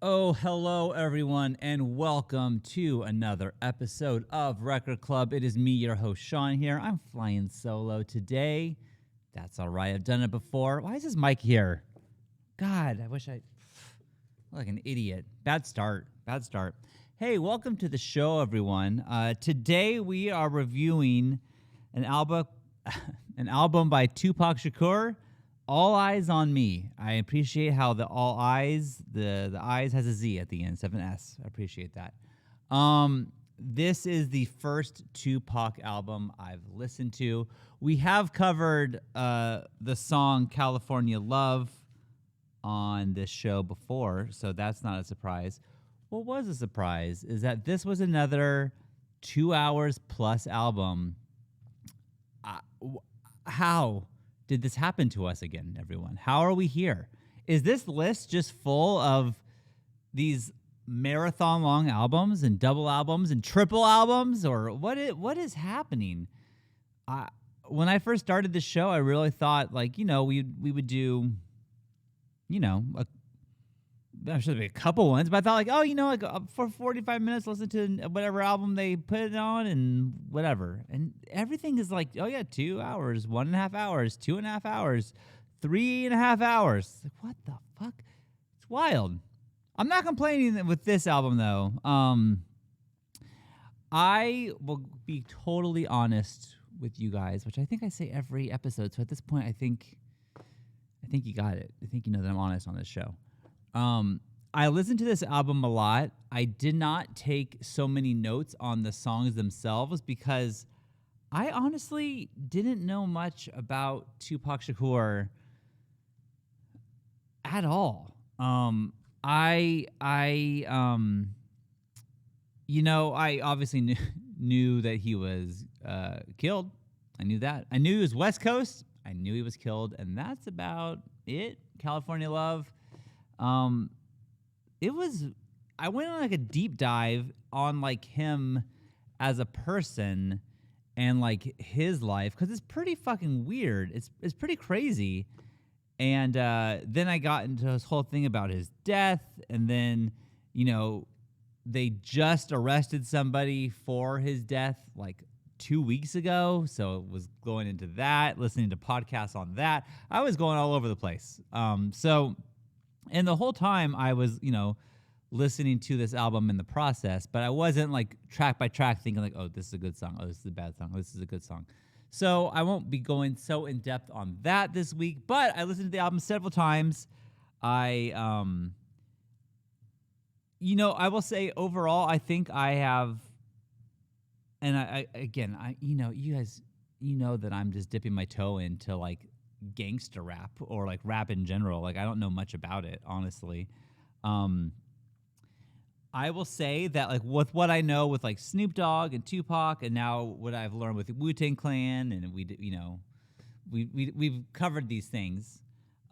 Oh, hello, everyone, and welcome to another episode of Record Club. It is me, your host, Shawn, here. I'm flying solo today. That's all right. I've done it before. Why is this mic here? God, I wish I... like an idiot. Bad start. Bad start. Hey, welcome to the show, everyone. Today, we are reviewing an album, an album by Tupac Shakur, All Eyes on Me. I appreciate how the All Eyes, the Eyes has a Z at the end, 7S. I appreciate that. This is the first Tupac album I've listened to. We have covered the song California Love on this show before, so that's not a surprise. What was a surprise is that this was another 2 hours plus album. How did this happen to us again, everyone? How are we here? Is this list just full of these marathon long albums and double albums and triple albums, or what is happening? When I first started the show, I really thought, like, we would do, I'm sure there'd be a couple ones, but I thought, like, for 45 minutes, listen to whatever album they put it on and whatever. And everything is like, 2 hours, 1.5 hours, 2.5 hours, 3.5 hours. Like, what the fuck? It's wild. I'm not complaining with this album, though. I will be totally honest with you guys, which I think I say every episode. So at this point, I think you got it. I think you know that I'm honest on this show. I listened to this album a lot. I did not take so many notes on the songs themselves because I honestly didn't know much about Tupac Shakur at all. I obviously knew that he was killed. I knew that. I knew he was West Coast. I knew he was killed, and that's about it. California Love. I went on like a deep dive on like him as a person and like his life, because it's pretty fucking weird. It's pretty crazy. And then I got into this whole thing about his death, and then they just arrested somebody for his death like 2 weeks ago, so it was going into that, listening to podcasts on that. I was going all over the place. And the whole time I was, listening to this album in the process, but I wasn't like track by track thinking like, oh, this is a good song. Oh, this is a bad song. Oh, this is a good song. So I won't be going so in depth on that this week, but I listened to the album several times. I will say overall, I think I have, and you guys, that I'm just dipping my toe into like gangster rap or like rap in general. Like, I don't know much about it, honestly. I will say that like with what I know with like Snoop Dogg and Tupac, and now what I've learned with the Wu-Tang Clan, and we've covered these things.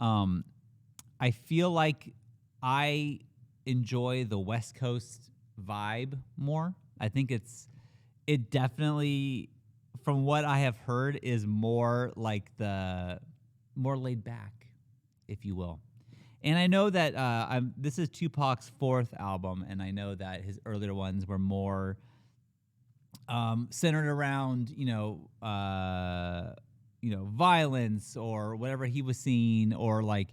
I feel like I enjoy the West Coast vibe more. I think it definitely, from what I have heard, is more like more laid back, if you will. And I know that this is Tupac's fourth album, and I know that his earlier ones were more centered around violence or whatever he was seeing, or like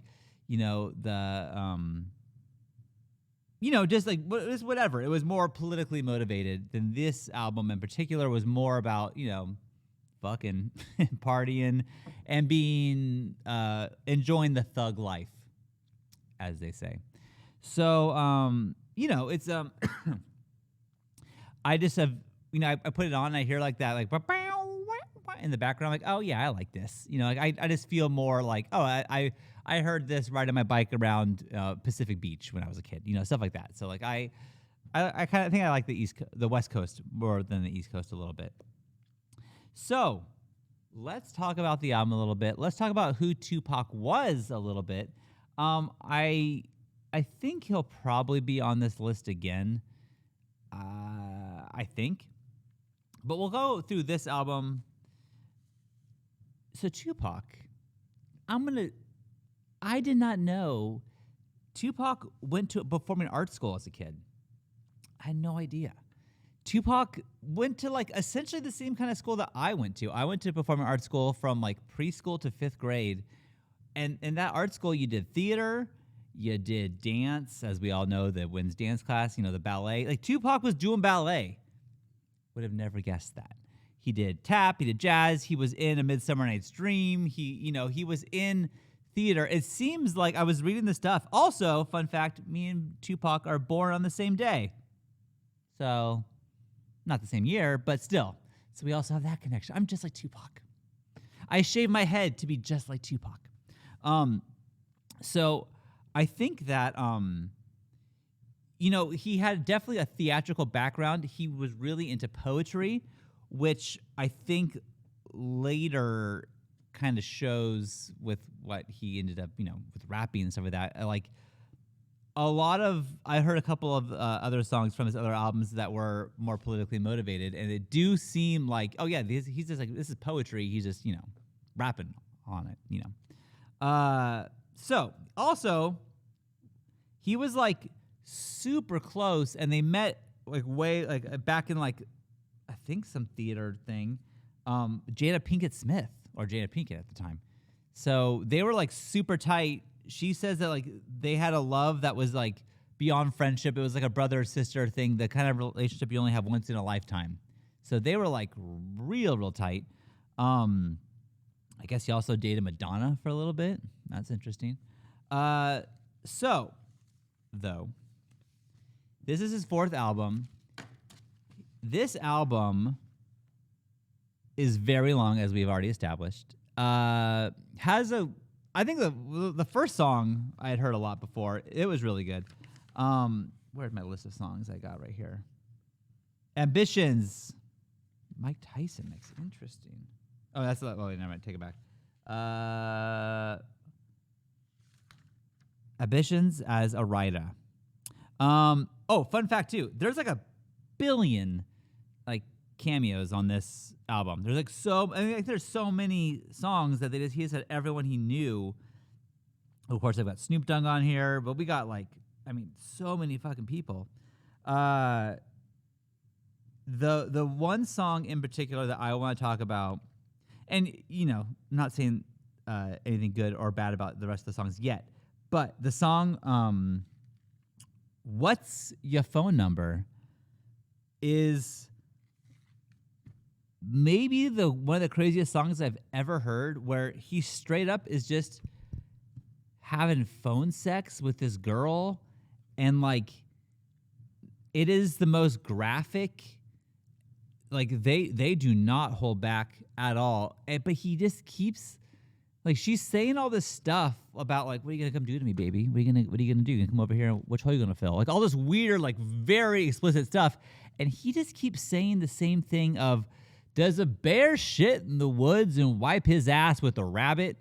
just like just whatever. It was more politically motivated than this album in particular was more about fucking partying and being enjoying the thug life, as they say. So it's I just have I put it on and I hear like that like in the background, like, oh yeah, I like this. Like I just feel more like, oh, I heard this riding my bike around Pacific Beach when I was a kid, stuff like that. So like I kind of think I like the West Coast more than the East Coast a little bit. So let's talk about the album a little bit. Let's talk about who Tupac was a little bit. I think he'll probably be on this list again. I think. But we'll go through this album. So Tupac, I did not know Tupac went to a performing arts school as a kid. I had no idea. Tupac went to like essentially the same kind of school that I went to. I went to performing arts school from like preschool to 5th grade. And in that art school, you did theater, you did dance, as we all know, the Wynn's dance class, the ballet. Like Tupac was doing ballet. Would have never guessed that. He did tap, he did jazz, he was in A Midsummer Night's Dream, he was in theater. It seems like I was reading this stuff. Also, fun fact, me and Tupac are born on the same day. So, not the same year, but still. So we also have that connection. I'm just like Tupac. I shaved my head to be just like Tupac. So I think that, he had definitely a theatrical background. He was really into poetry, which I think later kind of shows with what he ended up, with rapping and stuff like that. I heard a couple of other songs from his other albums that were more politically motivated, and it do seem like, oh yeah, he's just like, this is poetry. He's just, rapping on it, So also, he was like super close, and they met back in I think some theater thing. Jada Pinkett Smith, or Jada Pinkett at the time. So they were like super tight. She says that like they had a love that was like beyond friendship. It was like a brother or sister thing, the kind of relationship you only have once in a lifetime. So they were like real tight. I guess he also dated Madonna for a little bit. That's interesting. So, though, this is his 4th album. This album is very long, as we've already established. I think the first song I had heard a lot before. It was really good. Where's my list of songs I got right here? Ambitions. Mike Tyson mix. Interesting. Oh, that's never mind. Take it back. Ambitions as a writer. Fun fact too. There's like a billion cameos on this album. There's there's so many songs that he just had everyone he knew. Of course, I've got Snoop Dogg on here, but we got so many fucking people. The one song in particular that I want to talk about, and not saying anything good or bad about the rest of the songs yet, but the song "What's Your Phone Number" is maybe one of the craziest songs I've ever heard, where he straight up is just having phone sex with this girl, and it is the most graphic. They do not hold back at all. But he just keeps she's saying all this stuff about what are you gonna come do to me, baby? What are you gonna do? You gonna come over here? Which hole are you gonna fill? All this weird, very explicit stuff. And he just keeps saying the same thing of, does a bear shit in the woods and wipe his ass with a rabbit?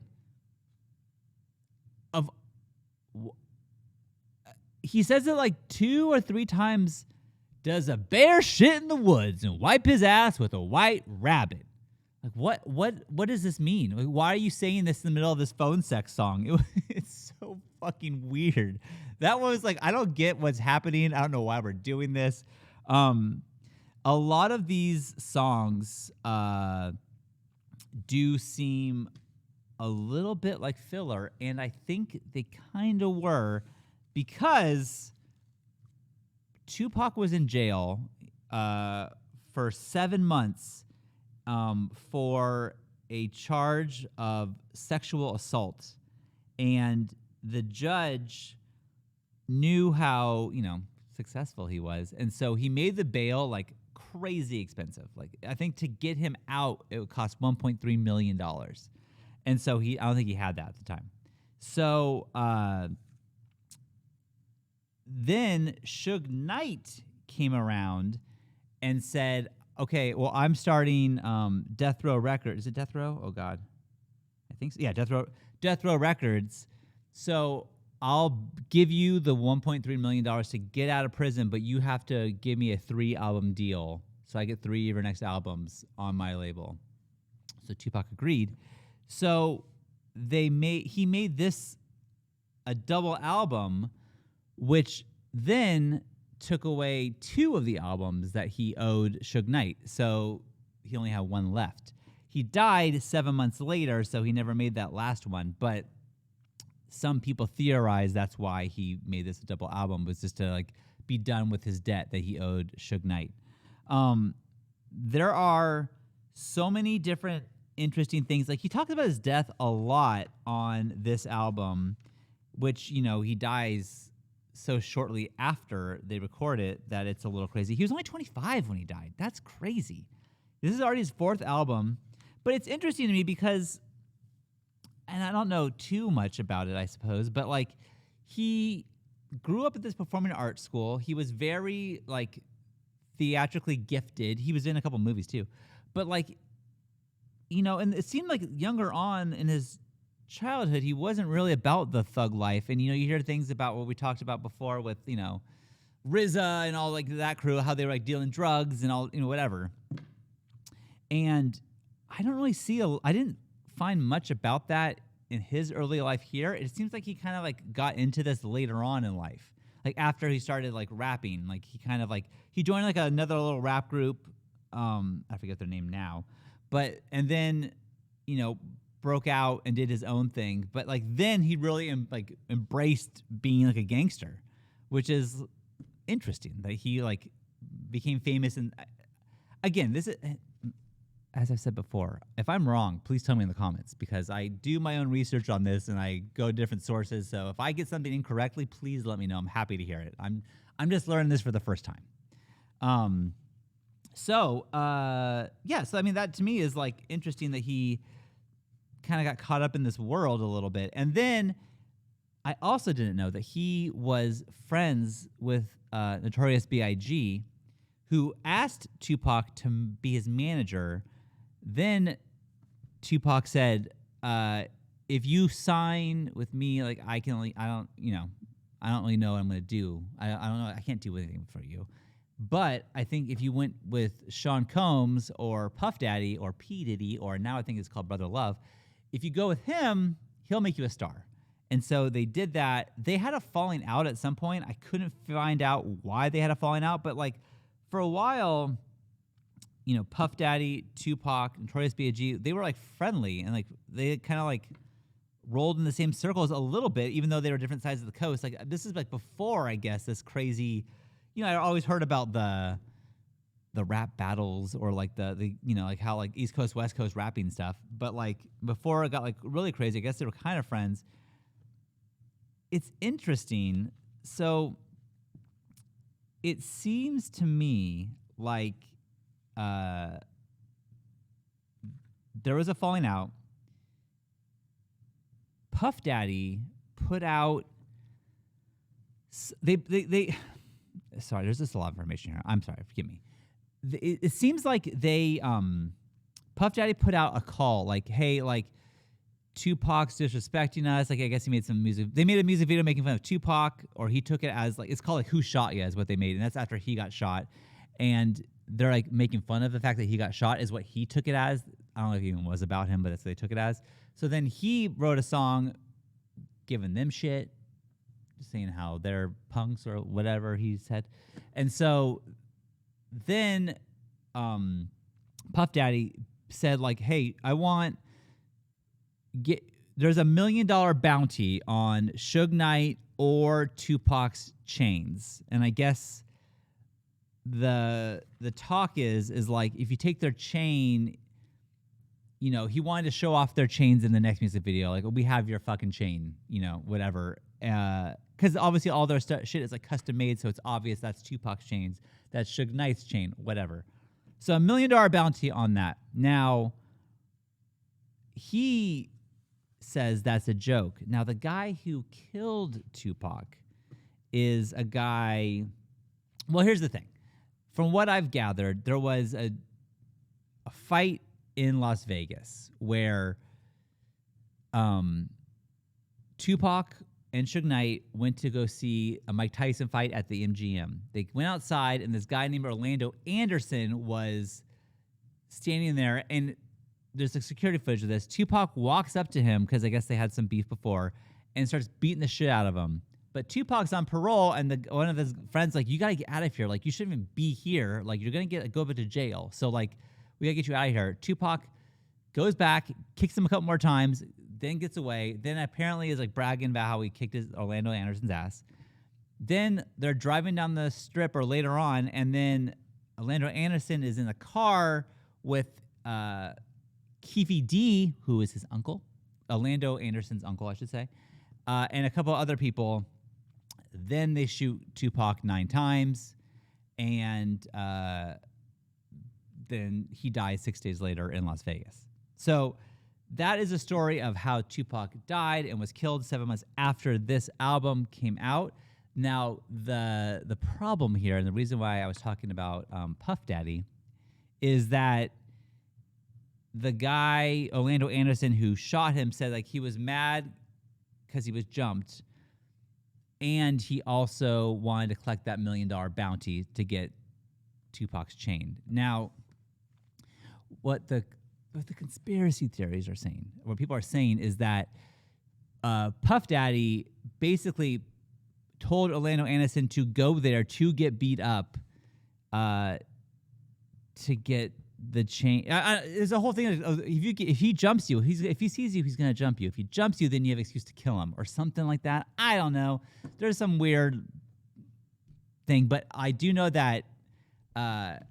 He says it 2 or 3 times. Does a bear shit in the woods and wipe his ass with a white rabbit? What does this mean? Why are you saying this in the middle of this phone sex song? It's so fucking weird. That was I don't get what's happening. I don't know why we're doing this. A lot of these songs do seem a little bit like filler, and I think they kind of were, because Tupac was in jail for 7 months for a charge of sexual assault, and the judge knew how successful he was, and so he made the bail crazy expensive. I think to get him out, it would cost $1.3 million, and so I don't think he had that at the time. So then Suge Knight came around and said, okay, well, I'm starting Death Row Records. Is it Death Row? Oh, God. I think so. Yeah, Death Row Records. So I'll give you the $1.3 million to get out of prison, but you have to give me a 3-album deal. So I get 3 of your next albums on my label. So Tupac agreed. So he made this a double album which then took away 2 of the albums that he owed Suge Knight. So he only had 1 left. He died 7 months later, so he never made that last one. But some people theorize that's why he made this a double album, was just to like be done with his debt that he owed Suge Knight. There are so many different interesting things. Like, he talks about his death a lot on this album, which, you know, he dies so shortly after they record it that it's a little crazy. He was only 25 when he died. That's crazy. This is already his 4th album. But it's interesting to me because, and I don't know too much about it, I suppose, but like, he grew up at this performing arts school. He was very like theatrically gifted. He was in a couple movies too. But like, you know, and it seemed like younger on in his childhood, he wasn't really about the thug life. And, you know, you hear things about what we talked about before with, you know, RZA and all like that crew, how they were like dealing drugs and all, you know, whatever. And I don't really see I didn't find much about that in his early life here. It seems like he kind of like got into this later on in life. Like after he started like rapping, like he kind of like, he joined like another little rap group. I forget their name now, but, and then, you know, broke out and did his own thing. But like, then he really embraced being like a gangster, which is interesting that he like became famous. And again, this is, as I've said before, if I'm wrong, please tell me in the comments, because I do my own research on this and I go to different sources. So if I get something incorrectly, please let me know. I'm happy to hear it. I'm just learning this for the first time. So I mean, that to me is like interesting that he kind of got caught up in this world a little bit. And then I also didn't know that he was friends with Notorious B.I.G., who asked Tupac to be his manager. Then Tupac said, if you sign with me, like I don't really know what I'm going to do. I don't know. I can't do anything for you. But I think if you went with Sean Combs or Puff Daddy or P. Diddy, or now I think it's called Brother Love, if you go with him, he'll make you a star. And so they did that. They had a falling out at some point. I couldn't find out why they had a falling out, but like for a while, you know, Puff Daddy, Tupac, Notorious B.I.G., they were like friendly, and like they kind of like rolled in the same circles a little bit, even though they were different sides of the coast. Like this is like before, I guess, this crazy, you know, I always heard about the rap battles or like the you know, like how like East Coast, West Coast rapping stuff. But like before it got like really crazy, I guess they were kind of friends. It's interesting. So it seems to me like there was a falling out. Puff Daddy put out they sorry, there's just a lot of information here. I'm sorry, forgive me. It seems like they Puff Daddy put out a call like, hey, like Tupac's disrespecting us. Like I guess he made some music. They made a music video making fun of Tupac, or he took it as like, it's called like Who Shot Ya is what they made, and that's after he got shot. And they're like making fun of the fact that he got shot is what he took it as. I don't know if it even was about him, but that's what they took it as. So then he wrote a song giving them shit, just saying how they're punks or whatever he said. And so then Puff Daddy said like, hey, there's $1 million bounty on Suge Knight or Tupac's chains. And I guess the talk is like, if you take their chain, you know, he wanted to show off their chains in the next music video. Like, we have your fucking chain, you know, whatever. Because obviously all their shit is like custom made, so it's obvious that's Tupac's chains, that's Suge Knight's chain, whatever. So $1 million bounty on that. Now, he says that's a joke. Now, the guy who killed Tupac is a guy. Well, here's the thing. From what I've gathered, there was a fight in Las Vegas where Tupac and Suge Knight went to go see a Mike Tyson fight at the MGM. They went outside, and this guy named Orlando Anderson was standing there, and there's like security footage of this. Tupac walks up to him, because I guess they had some beef before, and starts beating the shit out of him. But Tupac's on parole, and one of his friends like, you gotta get out of here. Like, you shouldn't even be here. Like, you're gonna go back to jail. So like, we gotta get you out of here. Tupac goes back, kicks him a couple more times, then gets away. Then apparently is like bragging about how he kicked his Orlando Anderson's ass. Then they're driving down the strip or later on, and then Orlando Anderson is in a car with Keefe D, who is his uncle, Orlando Anderson's uncle, I should say, and a couple other people. Then they shoot Tupac 9 times, and then he dies 6 days later in Las Vegas. So that is a story of how Tupac died and was killed 7 months after this album came out. Now, the problem here, and the reason why I was talking about Puff Daddy, is that the guy, Orlando Anderson, who shot him, said like he was mad because he was jumped, and he also wanted to collect that $1 million bounty to get Tupac's chain. Now, what the conspiracy theories are saying, what people are saying, is that Puff Daddy basically told Orlando Anderson to go there to get beat up, to get the chain. There's a whole thing. If he jumps you, if he sees you, he's gonna jump you. If he jumps you, then you have an excuse to kill him or something like that. I don't know. There's some weird thing, but I do know that Puff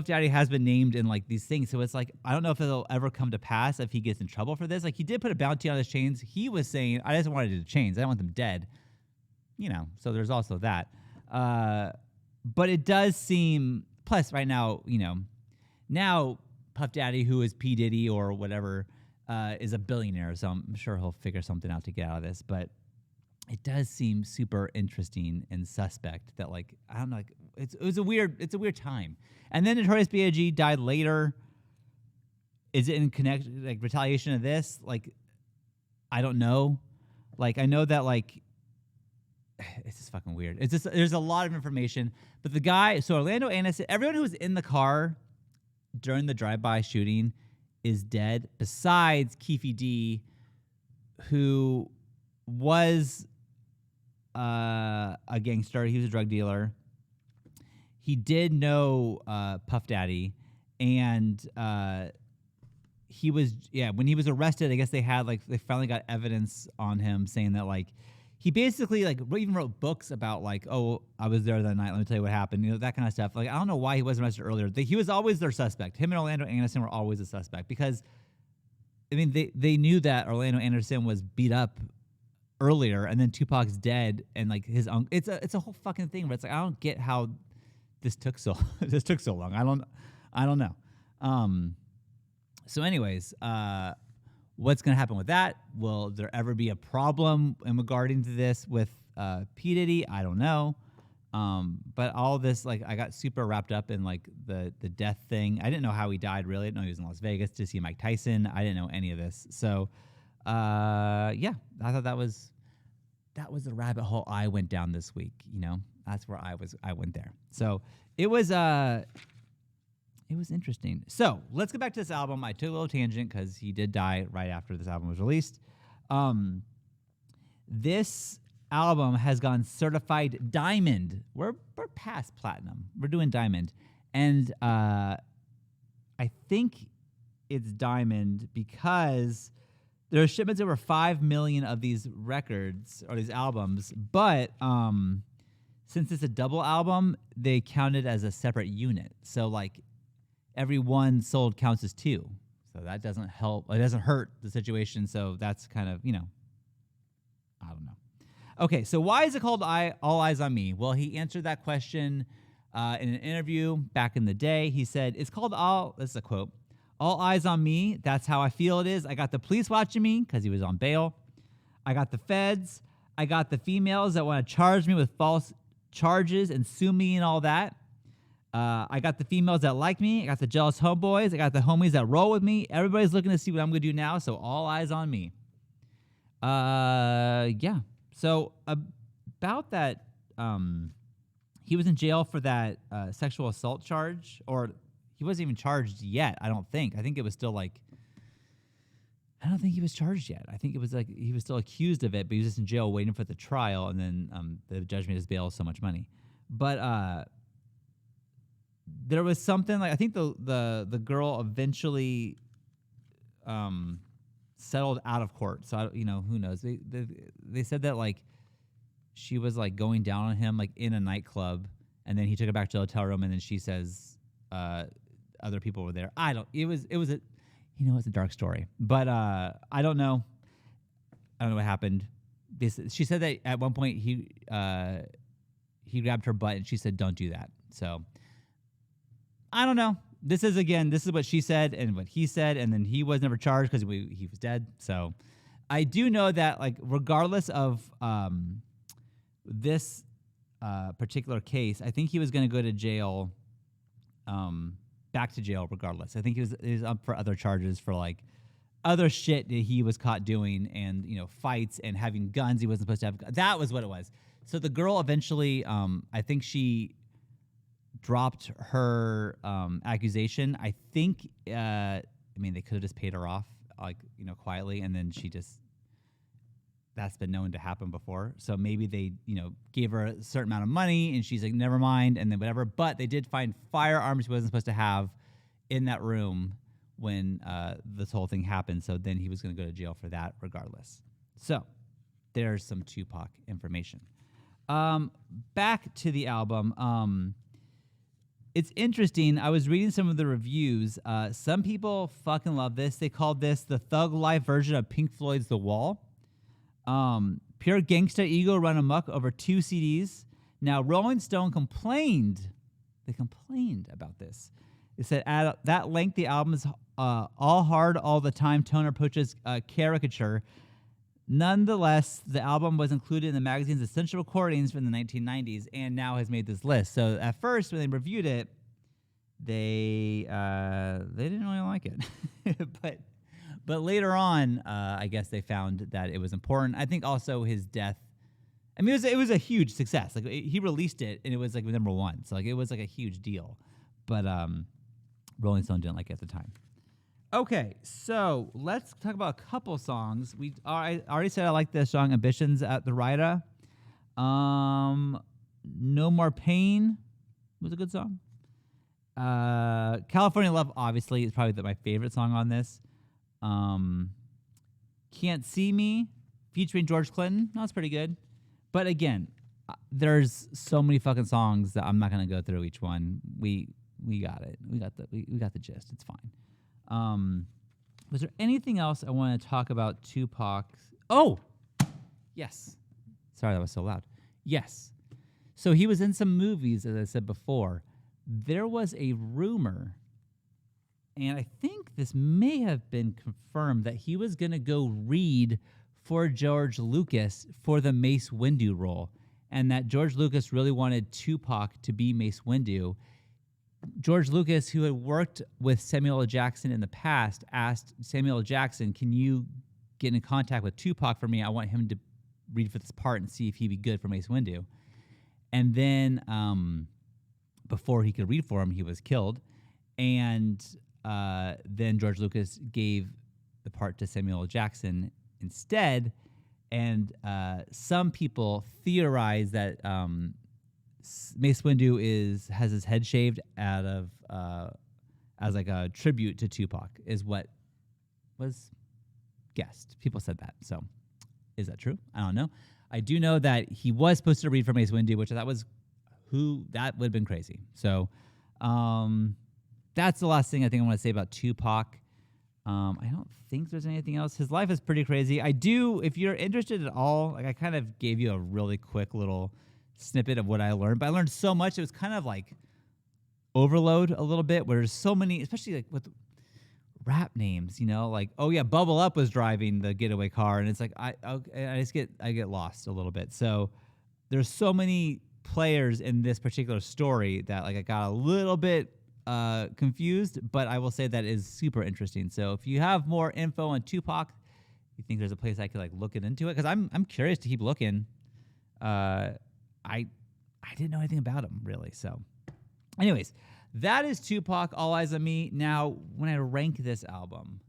Daddy has been named in like these things, so it's like I don't know if it'll ever come to pass if he gets in trouble for this. Like, he did put a bounty on his chains. He was saying, I just wanted the chains. I don't want them dead. So there's also that. But it does seem. Plus, right now, now Puff Daddy, who is P. Diddy or whatever, is a billionaire, so I'm sure he'll figure something out to get out of this. But it does seem super interesting and suspect that, like, I don't know, like it's a weird time. And then Notorious B.I.G. died later. Is it in retaliation of this? Like, I don't know. Like, I know that it's just fucking weird. It's just there's a lot of information. But the guy, so Orlando Anderson, everyone who was in the car during the drive-by shooting is dead, besides Keefe D, who was a gangster. He was a drug dealer. He did know Puff Daddy, and he was, when he was arrested, I guess they finally got evidence on him saying that, he basically even wrote books about oh, I was there that night. Let me tell you what happened. That kind of stuff. I don't know why he wasn't arrested earlier. He was always their suspect. Him and Orlando Anderson were always a suspect because, I mean, they knew that Orlando Anderson was beat up earlier, and then Tupac's dead, and his uncle. It's a whole fucking thing. But it's I don't get how this took so long. I don't know. So, anyways, what's going to happen with that? Will there ever be a problem in regarding to this with P. Diddy? I don't know. But all this, I got super wrapped up in the death thing. I didn't know how he died, really. I didn't know he was in Las Vegas to see Mike Tyson. I didn't know any of this. So, I thought that was the rabbit hole I went down this week. That's where I went there. So it was interesting. So let's get back to this album. I took a little tangent because he did die right after this album was released. This album has gone certified diamond. We're past platinum. We're doing diamond. And I think it's diamond because there are shipments over 5 million of these records or these albums. But since it's a double album, they count it as a separate unit. So every one sold counts as 2. So that doesn't help. It doesn't hurt the situation. So that's kind of, I don't know. Okay, so why is it called All Eyes on Me? Well, he answered that question in an interview back in the day. He said, it's called this is a quote, "All eyes on me. That's how I feel it is. I got the police watching me," because he was on bail. "I got the feds. I got the females that want to charge me with false charges and sue me and all that. I got the females that like me. I got the jealous homeboys. I got the homies that roll with me. Everybody's looking to see what I'm going to do now, so all eyes on me." Yeah. So about that, he was in jail for that sexual assault charge, or he wasn't even charged yet, I don't think. I think it was still I don't think he was charged yet. I think it was like he was still accused of it, but he was just in jail waiting for the trial, and then the judge made his bail so much money. But there was something like I think the girl eventually settled out of court. So who knows? They said that like she was like going down on him like in a nightclub, and then he took her back to the hotel room, and then she says other people were there. It's a dark story, but I don't know. I don't know what happened. She said that at one point he grabbed her butt and she said, "Don't do that." So I don't know. This is what she said and what he said, and then he was never charged because he was dead. So I do know that like regardless of this particular case, I think he was going to go to jail. Back to jail regardless. I think he was up for other charges for like other shit that he was caught doing, and fights and having guns he wasn't supposed to have. That was what it was. So the girl eventually, I think she dropped her accusation. I think, they could have just paid her off like quietly, and then that's been known to happen before. So maybe they, gave her a certain amount of money and she's like, never mind, and then whatever. But they did find firearms he wasn't supposed to have in that room when this whole thing happened. So then he was going to go to jail for that regardless. So there's some Tupac information. Back to the album. It's interesting. I was reading some of the reviews. Some people fucking love this. They called this the Thug Life version of Pink Floyd's The Wall. Pure gangsta ego run amok over 2 CDs. Now, Rolling Stone complained. They complained about this. It said, at that length, the album is all hard all the time. Tone approaches caricature. Nonetheless, the album was included in the magazine's essential recordings from the 1990s and now has made this list. So at first, when they reviewed it, they didn't really like it. But later on, I guess they found that it was important. I think also his death. I mean, it was a huge success. Like he released it, and it was like number 1. So like it was like a huge deal. But Rolling Stone didn't like it at the time. Okay, so let's talk about a couple songs. I already said I like the song "Ambitions" at the Ryda. "No More Pain" was a good song. "California Love" obviously is probably my favorite song on this. "Can't See Me" featuring George Clinton. That's pretty good. But again, there's so many fucking songs that I'm not gonna go through each one. We got it. We got the gist. It's fine. Was there anything else I want to talk about Tupac? Oh, yes. Sorry, that was so loud. Yes. So he was in some movies, as I said before. There was a rumor, and I think this may have been confirmed, that he was going to go read for George Lucas for the Mace Windu role, and that George Lucas really wanted Tupac to be Mace Windu. George Lucas, who had worked with Samuel L. Jackson in the past, asked Samuel L. Jackson, "Can you get in contact with Tupac for me? I want him to read for this part and see if he'd be good for Mace Windu." And then before he could read for him, he was killed. And then George Lucas gave the part to Samuel L. Jackson instead. And some people theorize that Mace Windu has his head shaved out of as like a tribute to Tupac, is what was guessed. People said that. So is that true? I don't know. I do know that he was supposed to read for Mace Windu, which that would have been crazy. So that's the last thing I think I want to say about Tupac. I don't think there's anything else. His life is pretty crazy. If you're interested at all, like I kind of gave you a really quick little snippet of what I learned, but I learned so much. It was kind of like overload a little bit, where there's so many, especially like with rap names, like, oh yeah, Bubble Up was driving the getaway car, and it's like I get lost a little bit. So there's so many players in this particular story that like I got a little bit confused, but I will say that is super interesting. So if you have more info on Tupac, you think there's a place I could like look into it, because I'm curious to keep looking. I didn't know anything about him really. So anyways, that is Tupac, All Eyez on Me. Now, when I rank this album,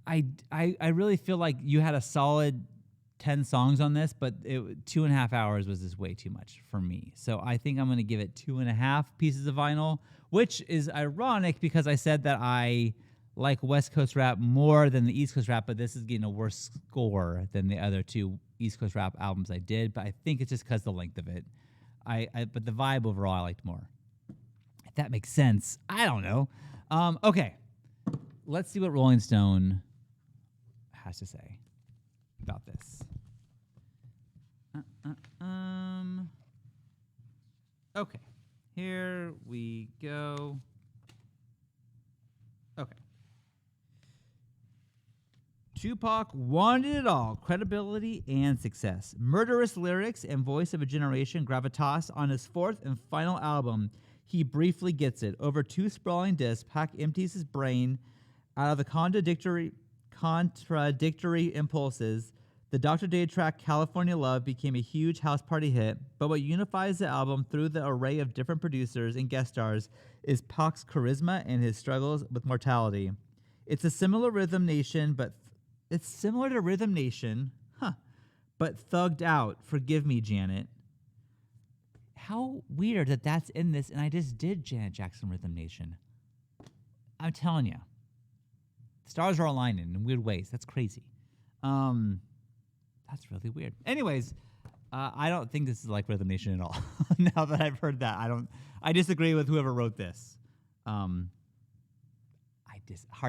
I really feel like you had a solid 10 songs on this, but 2.5 hours was just way too much for me. So I think I'm going to give it 2.5 pieces of vinyl, which is ironic because I said that I like West Coast rap more than the East Coast rap, but this is getting a worse score than the other two East Coast rap albums I did. But I think it's just because the length of it. But the vibe overall I liked more. If that makes sense. I don't know. Okay. Let's see what Rolling Stone has to say about this. Okay, here we go. Okay. Tupac wanted it all, credibility and success. Murderous lyrics and voice of a generation, gravitas on his fourth and final album. He briefly gets it. Over 2 sprawling discs, Pac empties his brain out of the contradictory impulses. The Dr. Dre track California Love became a huge house party hit, but what unifies the album through the array of different producers and guest stars is Pac's charisma and his struggles with mortality. It's similar to Rhythm Nation, but thugged out. Forgive me, Janet. How weird that that's in this, and I just did Janet Jackson Rhythm Nation. I'm telling you. Stars are aligning in weird ways. That's crazy. That's really weird. Anyways, I don't think this is like Rhythm Nation at all. Now that I've heard that, I disagree with whoever wrote this. Hard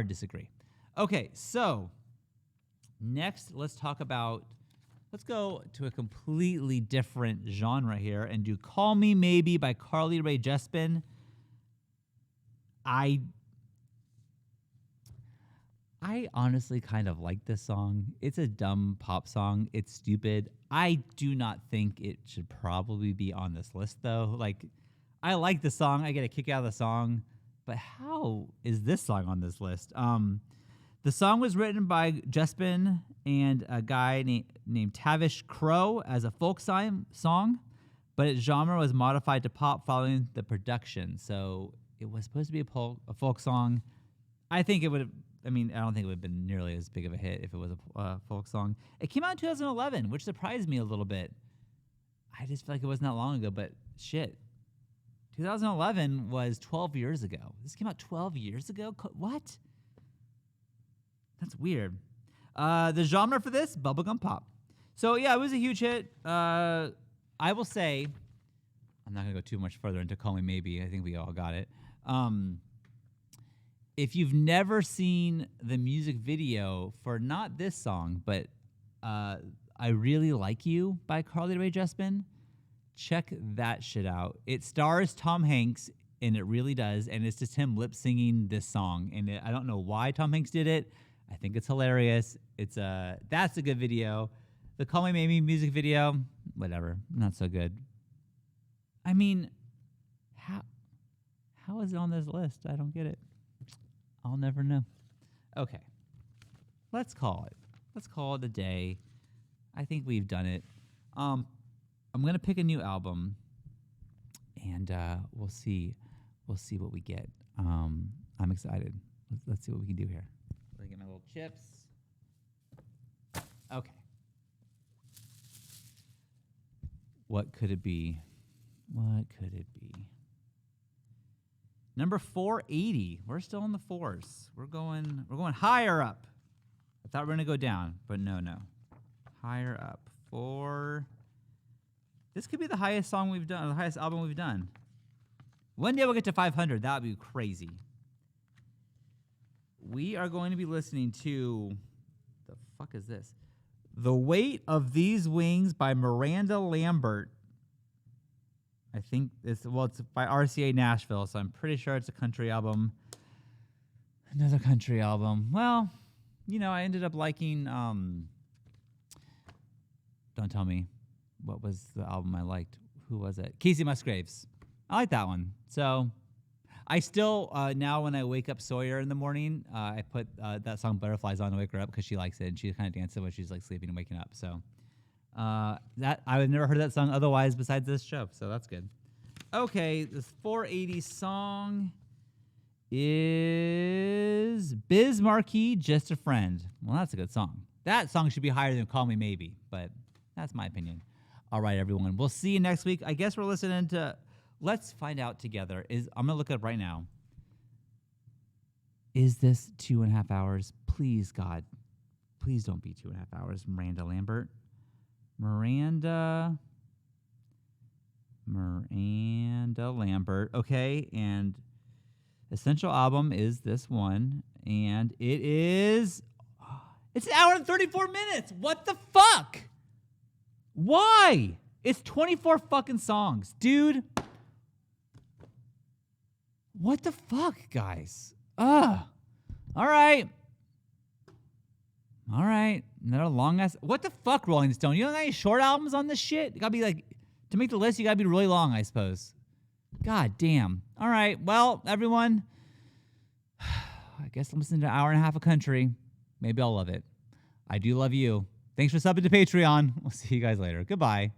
disagree. Okay, so next let's go to a completely different genre here and do Call Me Maybe by Carly Rae Jepsen. I honestly kind of like this song. It's a dumb pop song. It's stupid. I do not think it should probably be on this list, though. Like, I like the song. I get a kick out of the song. But how is this song on this list? The song was written by Jepsen and a guy named Tavish Crow as a folk song, but its genre was modified to pop following the production. So it was supposed to be a folk song. I don't think it would have been nearly as big of a hit if it was a folk song. It came out in 2011, which surprised me a little bit. I just feel like it wasn't that long ago, but shit. 2011 was 12 years ago. This came out 12 years ago? What? That's weird. The genre for this, bubblegum pop. So, yeah, it was a huge hit. I will say, I'm not going to go too much further into Call Me Maybe. I think we all got it. If you've never seen the music video for not this song, but I Really Like You by Carly Rae Jepsen, check that shit out. It stars Tom Hanks, and it really does, and it's just him lip-singing this song. And I don't know why Tom Hanks did it. I think it's hilarious. That's a good video. The Call Me Maybe music video, whatever, not so good. I mean, how is it on this list? I don't get it. I'll never know. Okay. Let's call it. Let's call it a day. I think we've done it. I'm going to pick a new album, and we'll see what we get. I'm excited. Let's see what we can do here. Let me get my little chips. Okay. What could it be? What could it be? Number 480. We're still in the fours. We're going higher up. I thought we were gonna go down, but no. Higher up. This could be the highest song we've done, the highest album we've done. One day we'll get to 500. That would be crazy. We are going to be listening to, the fuck is this? The Weight of These Wings by Miranda Lambert. I think it's by RCA Nashville, so I'm pretty sure it's a country album. Another country album. Well, I ended up liking, don't tell me, what was the album I liked? Who was it? Casey Musgraves. I like that one. So I still, now when I wake up Sawyer in the morning, I put that song Butterflies on to wake her up because she likes it, and she kind of dances when she's like sleeping and waking up. So that I've never heard that song otherwise besides this show, so that's good. Okay, this 480 song is Biz Marquee, Just a Friend. Well, that's a good song. That song should be higher than Call Me Maybe, but that's my opinion. All right, everyone. We'll see you next week. I guess we're listening to... Let's find out together. I'm going to look it up right now. Is this 2.5 hours? Please, God. Please don't be 2.5 hours. Miranda Lambert. Miranda Lambert. Okay, and Essential Album is this one. And it is... It's 1 hour and 34 minutes. What the fuck? Why? It's 24 fucking songs. Dude. What the fuck, guys? Ugh. All right. Another long ass... What the fuck, Rolling Stone? You don't have any short albums on this shit? You gotta be like... To make the list, you gotta be really long, I suppose. God damn. All right. Well, everyone... I guess I'm listening to 1.5 hours of country. Maybe I'll love it. I do love you. Thanks for subbing to Patreon. We'll see you guys later. Goodbye.